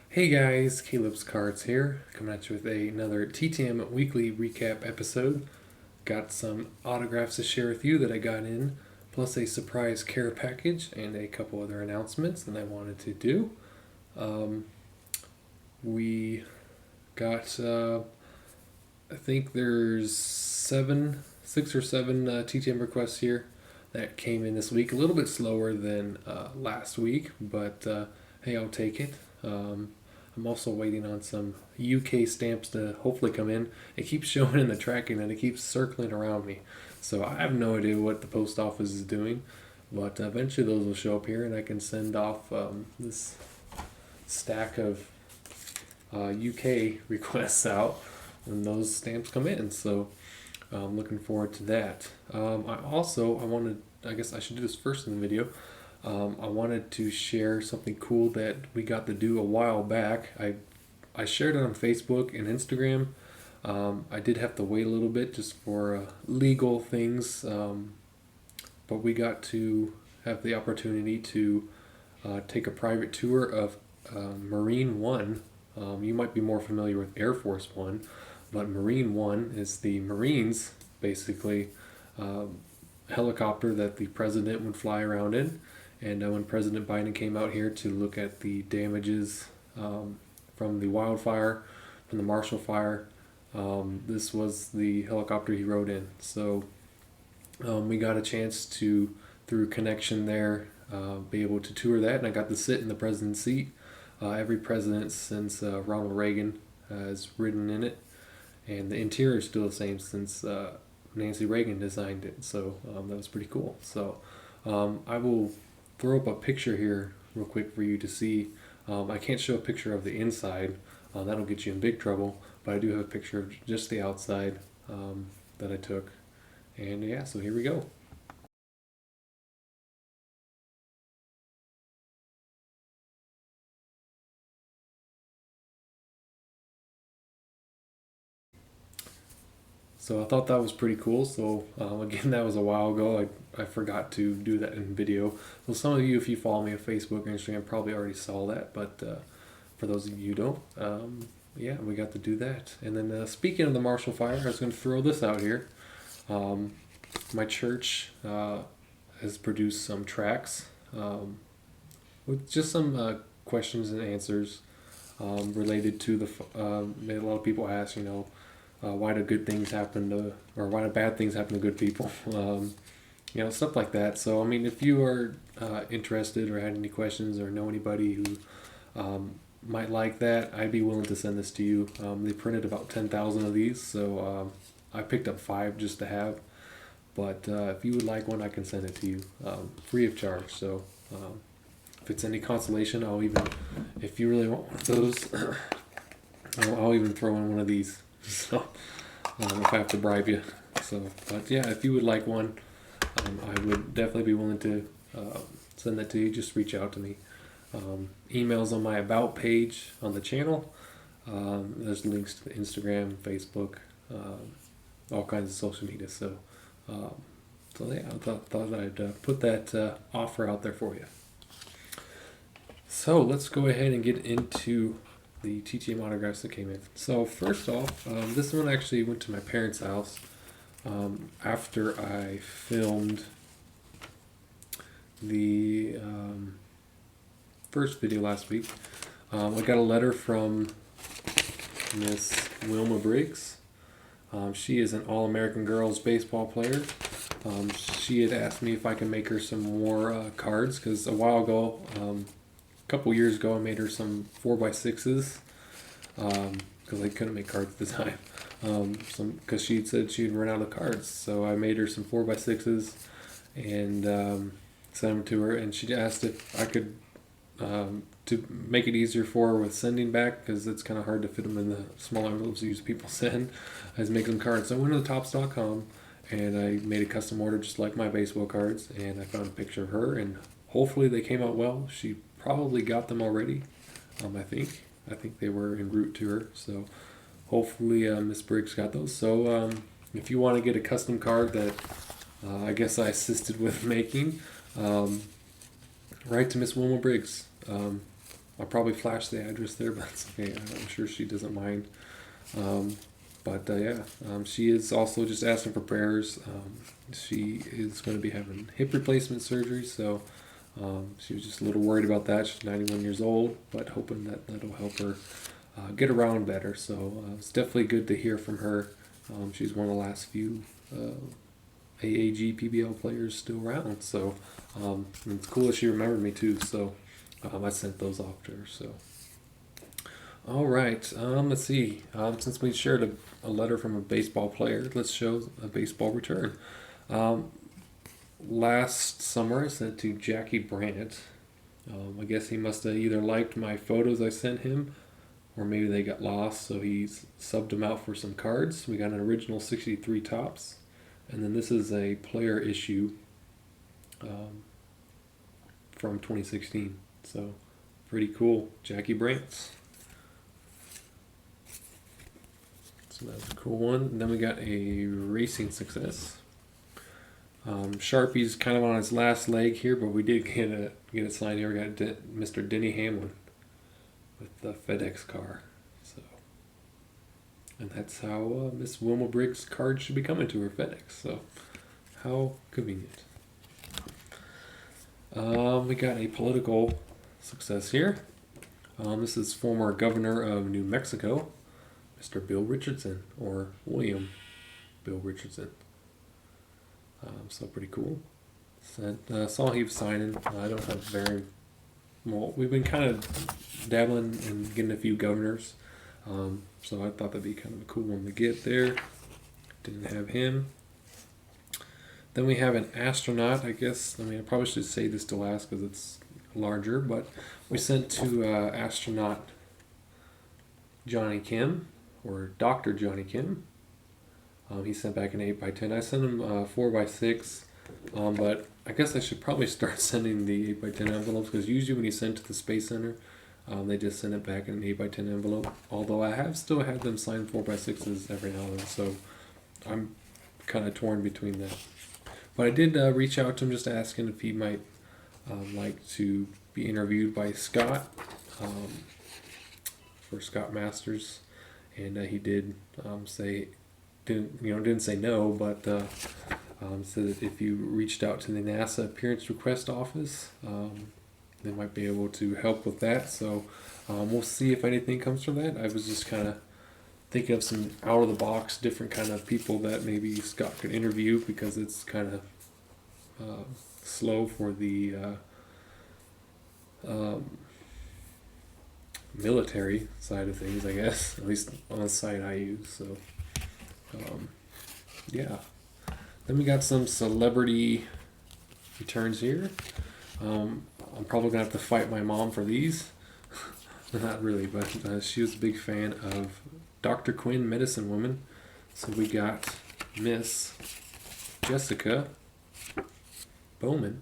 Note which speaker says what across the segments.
Speaker 1: Hey guys, Caleb's Cards here, coming at you with another TTM weekly recap episode. Got some autographs to share with you that I got in, plus a surprise care package and a couple other announcements that I wanted to do. Um, we got, I think there's six or seven TTM requests here that came in this week. A little bit slower than last week, but hey, I'll take it. I'm also waiting on some UK stamps to hopefully come in. It keeps showing in the tracking and it keeps circling around me. So I have no idea what the post office is doing, but eventually those will show up here and I can send off this stack of UK requests out when those stamps come in. So I'm looking forward to that. I guess I should do this first in the video. I wanted to share something cool that we got to do a while back. I shared it on Facebook and Instagram. I did have to wait a little bit just for legal things, but we got to have the opportunity to take a private tour of Marine One. You might be more familiar with Air Force One, but Marine One is the Marines, basically, helicopter that the president would fly around in. And when President Biden came out here to look at the damages from the wildfire, from the Marshall Fire, this was the helicopter he rode in. So we got a chance to, through connection there, be able to tour that. And I got to sit in the president's seat. Every president since Ronald Reagan has ridden in it. And the interior is still the same since Nancy Reagan designed it. So that was pretty cool. So I will throw up a picture here real quick for you to see. I can't show a picture of the inside. That'll get you in big trouble. But I do have a picture of just the outside that I took. And yeah, so here we go. So I thought that was pretty cool. So again, that was a while ago. I forgot to do that in video. So some of you, if you follow me on Facebook or Instagram, probably already saw that. But for those of you who don't, yeah, we got to do that. And then speaking of the Marshall Fire, I was going to throw this out here. My church has produced some tracks with just some questions and answers related to the. A lot of people ask, why do good things happen to, or why do bad things happen to good people? Stuff like that. So, I mean, if you are interested or had any questions or know anybody who might like that, I'd be willing to send this to you. They printed about 10,000 of these, so I picked up 5 just to have. But if you would like one, I can send it to you free of charge. So, if it's any consolation, if you really want one of those, I'll even throw in one of these. So, if I have to bribe you. So, but yeah, if you would like one, I would definitely be willing to send that to you. Just reach out to me. Emails on my About page on the channel. There's links to Instagram, Facebook, all kinds of social media. So yeah, I thought I'd put that offer out there for you. So let's go ahead and get into the TTM autographs that came in. So first off, this one actually went to my parents' house after I filmed the first video last week. I got a letter from Miss Wilma Briggs. She is an All-American Girls baseball player. She had asked me if I could make her some more cards because a while ago, a couple years ago, I made her some 4x6s because I couldn't make cards at the time. Because she said she'd run out of cards, so I made her some 4x6s and sent them to her. And she asked if I could to make it easier for her with sending back because it's kind of hard to fit them in the small envelopes usually people send. I was making cards. So I went to Topps.com and I made a custom order just like my baseball cards, and I found a picture of her, and hopefully they came out well. She probably got them already. I think they were en route to her, so hopefully Miss Briggs got those. So if you want to get a custom card that I guess I assisted with making, write to Miss Wilma Briggs. I'll probably flash the address there, but that's okay. I'm sure she doesn't mind. She is also just asking for prayers. She is going to be having hip replacement surgery, so she was just a little worried about that. She's 91 years old, but hoping that that'll help her get around better. So it's definitely good to hear from her. She's one of the last few AAG PBL players still around, so it's cool that she remembered me too. So I sent those off to her. So. All right, let's see. Since we shared a letter from a baseball player, let's show a baseball return. Last summer, I sent to Jackie Brandt. I guess he must have either liked my photos I sent him, or maybe they got lost, so he's subbed them out for some cards. We got an original 63 Topps, and then this is a player issue from 2016. So, pretty cool. Jackie Brandt. So that's a cool one. And then we got a racing success. Sharpie's kind of on his last leg here, but we did get it signed here. We got Mr. Denny Hamlin with the FedEx car. So, and that's how Miss Wilma Briggs' card should be coming to her FedEx. So, how convenient. We got a political success here. This is former governor of New Mexico, Mr. Bill Richardson, or William Bill Richardson. So pretty cool. Saw he was signing. I don't have very well. We've been kind of dabbling in getting a few governors, so I thought that'd be kind of a cool one to get there. Didn't have him. Then we have an astronaut. I probably should say this to last because it's larger, but we sent to astronaut Johnny Kim, or Dr. Johnny Kim. He sent back an 8x10. I sent him 4x6, but I guess I should probably start sending the 8x10 envelopes, because usually when you send to the Space Center, they just send it back in an 8x10 envelope. Although I have still had them sign 4x6s every now and then, so I'm kind of torn between that. But I did reach out to him just asking if he might like to be interviewed by Scott for Scott Masters, and he did didn't say no, but said that if you reached out to the NASA appearance request office, they might be able to help with that. So we'll see if anything comes from that. I was just kind of thinking of some out of the box, different kind of people that maybe Scott could interview, because it's kind of slow for the military side of things, I guess, at least on the site I use. So yeah. Then we got some celebrity returns here. I'm probably gonna have to fight my mom for these. Not really, but she was a big fan of Dr. Quinn, Medicine Woman. So we got Miss Jessica Bowman.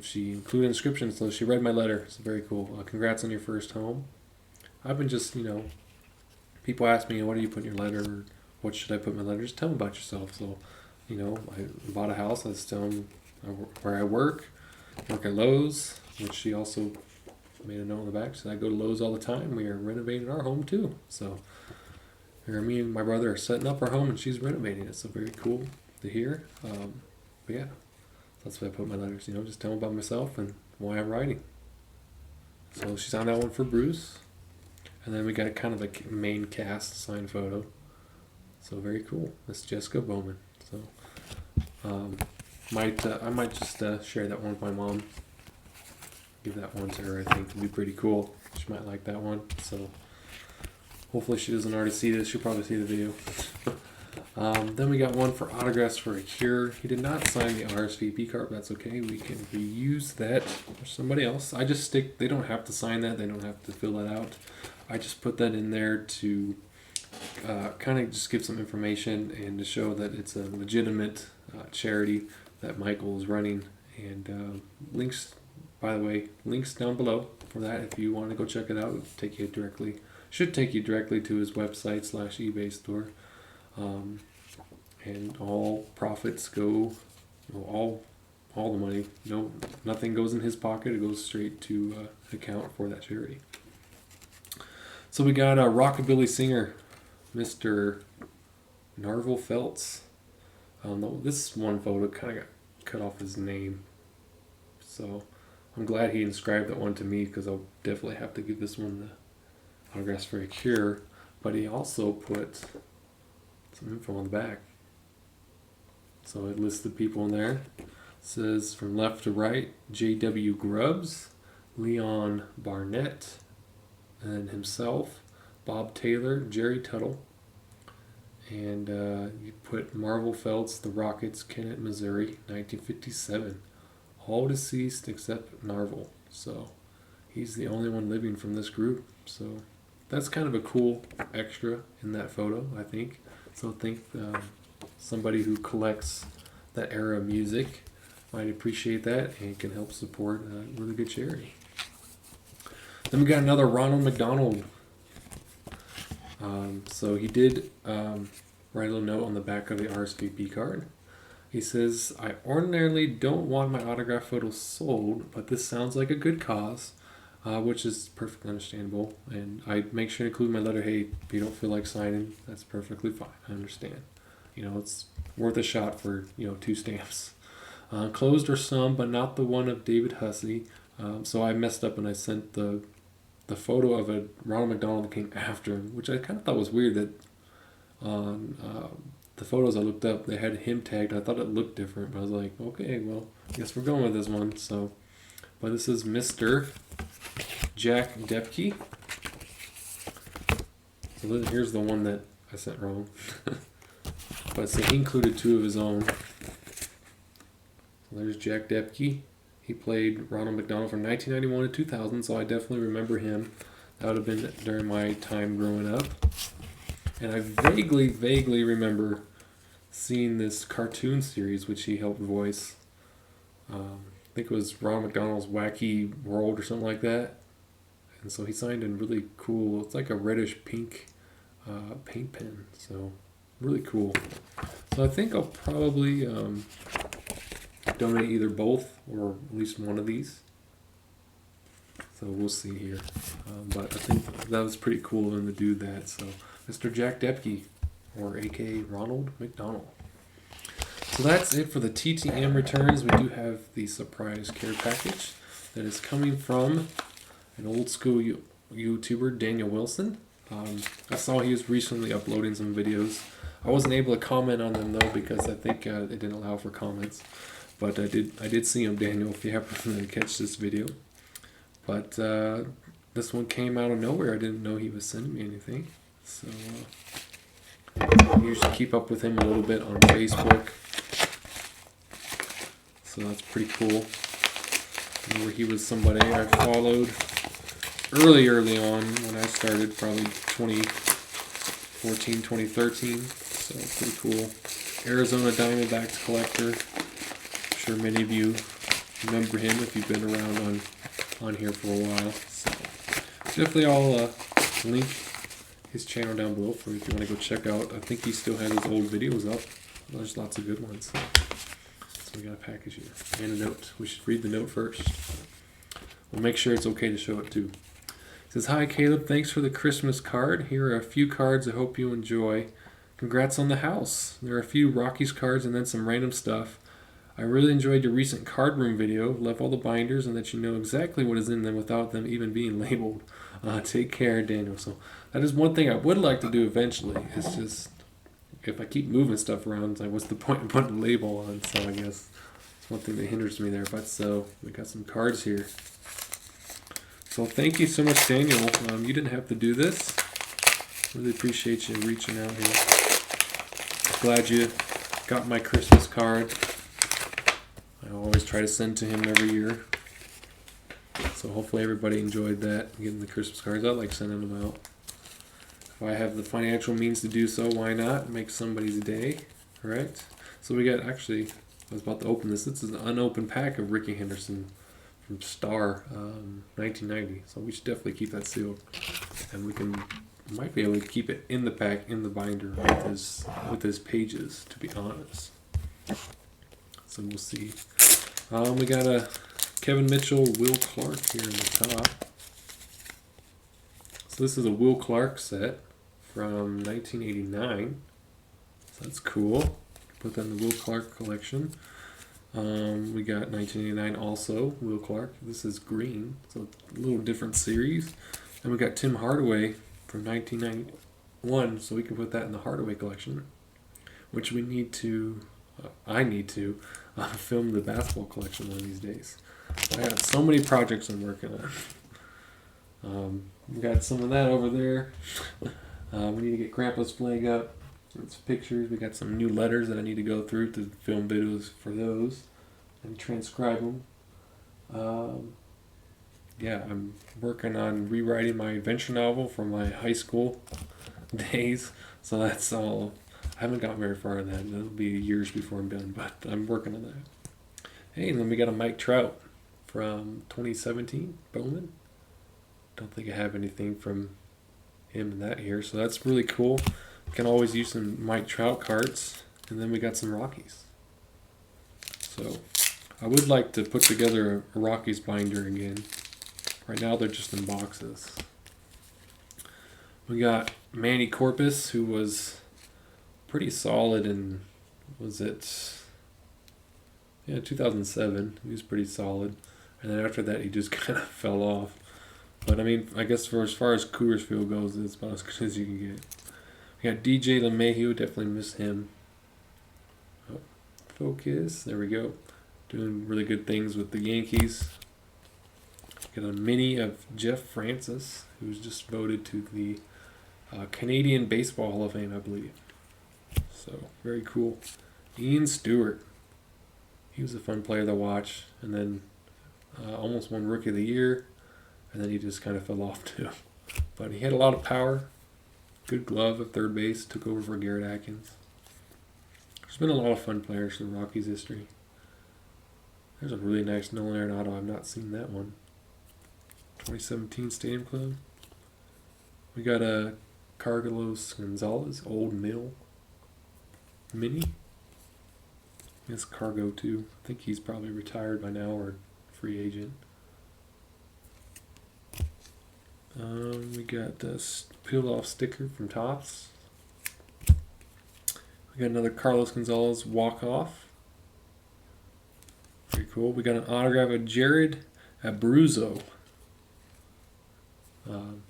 Speaker 1: She included inscriptions, so she read my letter. It's very cool. Congrats on your first home. I've been just, people ask me, what do you put in your letter? Or what should I put in my letter? Just tell them about yourself. So, I bought a house. I just tell them where I work at Lowe's, which she also made a note on the back. So I go to Lowe's all the time. We are renovating our home too. So here, me and my brother are setting up our home, and she's renovating it. So very cool to hear. But yeah, that's why I put in my letters. Just tell them about myself and why I'm writing. So she's on that one for Bruce. And then we got kind of a main cast signed photo. So very cool. That's Jessica Bowman. So I might just share that one with my mom. Give that one to her. I think it'd be pretty cool. She might like that one. So hopefully she doesn't already see this. She'll probably see the video. Then we got one for autographs for a cure. He did not sign the RSVP card, but that's okay. We can reuse that for somebody else. They don't have to sign that. They don't have to fill that out. I just put that in there to kind of just give some information and to show that it's a legitimate charity that Michael is running. And links down below for that if you want to go check it out. It'll should take you directly to his website / eBay store. And all profits go, all all the money. No, nothing goes in his pocket. It goes straight to account for that charity. So we got a rockabilly singer, Mr. Narvel Feltz. This one photo kind of got cut off his name. So I'm glad he inscribed that one to me, because I'll definitely have to give this one the autographs for a cure. But he also put some info on the back. So it lists the people in there. It says from left to right, J.W. Grubbs, Leon Barnett, and himself, Bob Taylor, Jerry Tuttle. And you put Marvel Feltz, The Rockets, Kennett, Missouri, 1957. All deceased except Narvel. So he's the only one living from this group. So that's kind of a cool extra in that photo, I think. So I think somebody who collects that era of music might appreciate that and can help support a really good charity. Then we got another Ronald McDonald. So he did write a little note on the back of the RSVP card. He says, I ordinarily don't want my autograph photos sold, but this sounds like a good cause, which is perfectly understandable. And I make sure to include my letter, hey, if you don't feel like signing, that's perfectly fine. I understand. It's worth a shot for, 2 stamps. Closed are some, but not the one of David Hussey. So I messed up and I sent the photo of a Ronald McDonald that came after him, which I kind of thought was weird that on the photos I looked up, they had him tagged. I thought it looked different, but I was like, okay, well, I guess we're going with this one. So, but this is Mr. Jack Depke. So here's the one that I sent wrong. But so he included 2 of his own. So there's Jack Depke. He played Ronald McDonald from 1991 to 2000, so I definitely remember him. That would have been during my time growing up. And I vaguely remember seeing this cartoon series which he helped voice. I think it was Ronald McDonald's Wacky World or something like that. And so he signed in really cool, it's like a reddish pink paint pen. So really cool. So I think I'll probably donate either both or at least one of these. So we'll see here. But I think that was pretty cool of him to do that. So Mr. Jack Depke, or aka Ronald McDonald. So that's it for the TTM returns. We do have the surprise care package that is coming from an old school YouTuber, Daniel Wilson. I saw he was recently uploading some videos. I wasn't able to comment on them though, because I think it didn't allow for comments. But I did see him, Daniel, if you happen to catch this video. But this one came out of nowhere. I didn't know he was sending me anything. So I usually keep up with him a little bit on Facebook. So that's pretty cool. I remember he was somebody I followed early on when I started, probably 2014, 2013. So pretty cool. Arizona Diamondbacks collector. I'm sure many of you remember him if you've been around on here for a while. So definitely I'll link his channel down below for you if you want to go check out. I think he still has his old videos up. There's lots of good ones. So we got a package here and a note. We should read the note first. We'll make sure it's okay to show it too. It says, hi Caleb, thanks for the Christmas card. Here are a few cards I hope you enjoy. Congrats on the house. There are a few Rockies cards and then some random stuff. I really enjoyed your recent card room video. Love all the binders and that you know exactly what is in them without them even being labeled. Take care, Daniel. So that is one thing I would like to do eventually. It's just, if I keep moving stuff around, it's like, what's the point of putting a label on? So I guess it's one thing that hinders me there. But so we got some cards here. So thank you so much, Daniel. You didn't have to do this. Really appreciate you reaching out here. Glad you got my Christmas card. I always try to send to him every year. So hopefully everybody enjoyed that, getting the Christmas cards. I like sending them out. If I have the financial means to do so, why not? Make somebody's day, right? So we got, actually, I was about to open this. This is an unopened pack of Ricky Henderson from Star, 1990. So we should definitely keep that sealed. And we might be able to keep it in the pack, in the binder with his pages, to be honest. So we'll see. We got a Kevin Mitchell, Will Clark here in the top. So this is a Will Clark set from 1989. So that's cool. Put that in the Will Clark collection. We got 1989 also, Will Clark. This is green, so a little different series. And we got Tim Hardaway from 1991, so we can put that in the Hardaway collection, which we need to, I need to, film the basketball collection one of these days. I got so many projects I'm working on. We got some of that over there. We need to get Grandpa's flag up. It's pictures. We got some new letters that I need to go through to film videos for those and transcribe them. Yeah, I'm working on rewriting my adventure novel from my high school days. So that's all. I haven't gotten very far in that. It'll be years before I'm done, but I'm working on that. Hey, and then we got a Mike Trout from 2017, Bowman. Don't think I have anything from him in that here, so that's really cool. Can always use some Mike Trout cards, and then we got some Rockies. So I would like to put together a Rockies binder again. Right now they're just in boxes. We got Manny Corpus, who was pretty solid in, was it? Yeah, 2007. He was pretty solid, and then after that he just kind of fell off. But I mean, I guess for as far as Coors Field goes, it's about as good as you can get. We got DJ LeMahieu, definitely miss him. Oh, focus, there we go. Doing really good things with the Yankees. Got a mini of Jeff Francis, who's just voted to the Canadian Baseball Hall of Fame, I believe. So, very cool. Ian Stewart. He was a fun player to watch, and then almost won Rookie of the Year, and then he just kind of fell off too. But he had a lot of power. Good glove at third base. Took over for Garrett Atkins. There's been a lot of fun players in the Rockies history. There's a really nice Nolan Arenado. I've not seen that one. 2017 Stadium Club. We got a Carlos Gonzalez, Old Mill Mini. It's Cargo too. I think he's probably retired by now or free agent. We got this peeled off sticker from Topps. We got another Carlos Gonzalez walk off. Very cool. We got an autograph of Jared Abruzzo.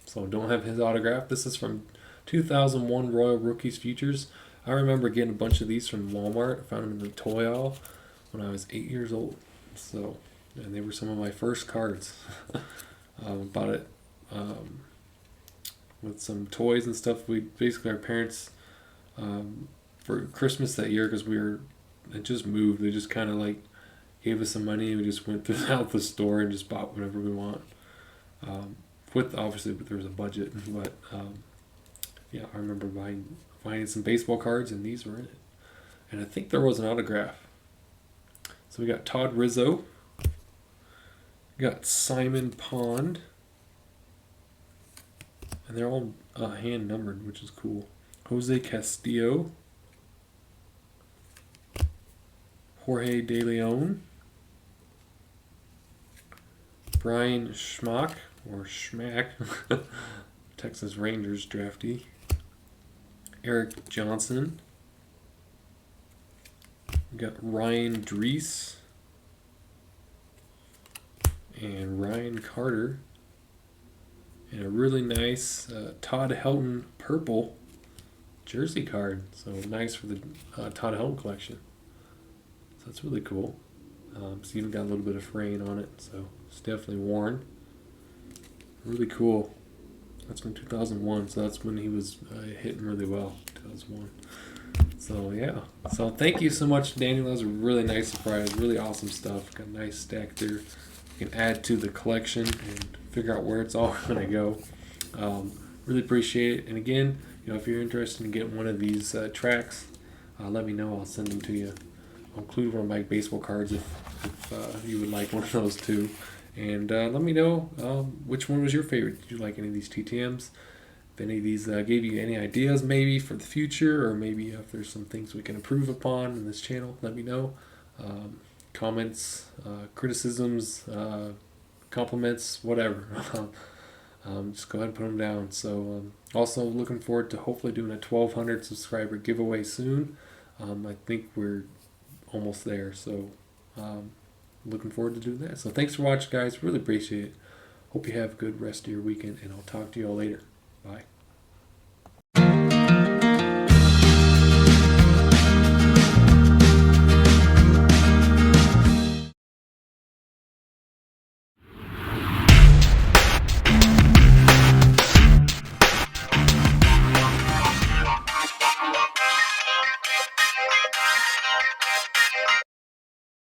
Speaker 1: So don't have his autograph. This is from 2001 Royal Rookies Futures. I remember getting a bunch of these from Walmart. I found them in the toy aisle when I was 8 years old. So, and they were some of my first cards. Bought it with some toys and stuff. We basically, our parents, for Christmas that year, because it just moved. They just kind of like gave us some money and we just went out the store and just bought whatever we want. Obviously there was a budget, but yeah, I remember finding some baseball cards and these were in it. And I think there was an autograph. So we got Todd Rizzo. We got Simon Pond. And they're all hand numbered, which is cool. Jose Castillo. Jorge De Leon. Brian Schmack, or Schmack, Texas Rangers draftee. Eric Johnson. We got Ryan Drees. And Ryan Carter. And a really nice Todd Helton purple jersey card. So nice for the Todd Helton collection. So that's really cool. It's even got a little bit of fraying on it, so it's definitely worn. Really cool. That's from 2001, so that's when he was hitting really well, 2001. So yeah. So thank you so much, Daniel. That was a really nice surprise. Really awesome stuff. Got a nice stack there. You can add to the collection and figure out where it's all going to go. Really appreciate it. And again, if you're interested in getting one of these tracks, let me know. I'll send them to you. I'll include one of my baseball cards if you would like one of those too. And let me know which one was your favorite. Did you like any of these TTMs? If any of these gave you any ideas maybe for the future, or maybe if there's some things we can improve upon in this channel, let me know. comments, criticisms, compliments, whatever. Just go ahead and put them down. So also looking forward to hopefully doing a 1,200 subscriber giveaway soon. I think we're almost there, so looking forward to doing that. So thanks for watching, guys. Really appreciate it. Hope you have a good rest of your weekend, and I'll talk to you all later. Bye.